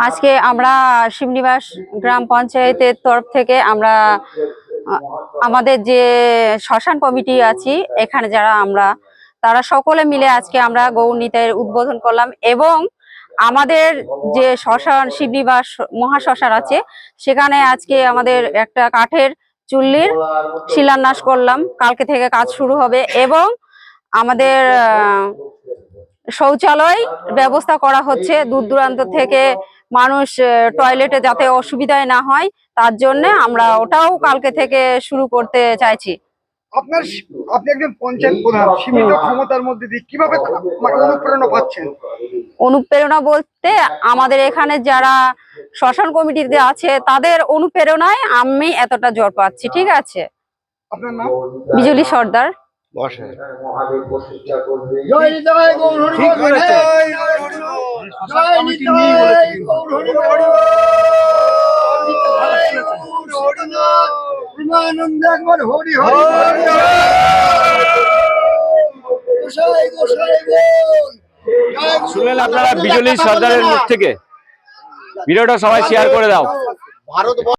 আজকে আমরা শিবনিবাস গ্রাম পঞ্চায়েতের তরফ থেকে আমরা আমাদের যে শ্মশান কমিটি আছি এখানে তারা সকলে মিলে আজকে আমরা গৌর নিতাইয়ের উদ্বোধন করলাম এবং আমাদের যে শ্মশান শিবনিবাস মহাশ্মশান আছে সেখানে আজকে আমাদের একটা কাঠের চুল্লির শিলান্যাস করলাম। কালকে থেকে কাজ শুরু হবে এবং আমাদের শৌচালয় ব্যবস্থা করা হচ্ছে। দূর দূরান্ত থেকে মানুষ টয়লেটে যাতে অসুবিধায় না হয় তার জন্য আমরা ওটাও কালকে থেকে শুরু করতে চাইছি। আপনি একজন পঞ্চায়েত প্রধান, সীমিত ক্ষমতার মধ্যে দিয়ে কিভাবে অনুপ্রেরণা পাচ্ছেন? অনুপ্রেরণা বলতে আমাদের এখানে যারা শ্মশান কমিটিতে আছে তাদের অনুপ্রেরণায় আমি এতটা জোর পাচ্ছি। ঠিক আছে। আপনার নাম? বিজলি সর্দার। শুনলেন আপনারা বিজলি সর্দারের মুখ থেকে। ভিডিওটা সবাই শেয়ার করে দাও।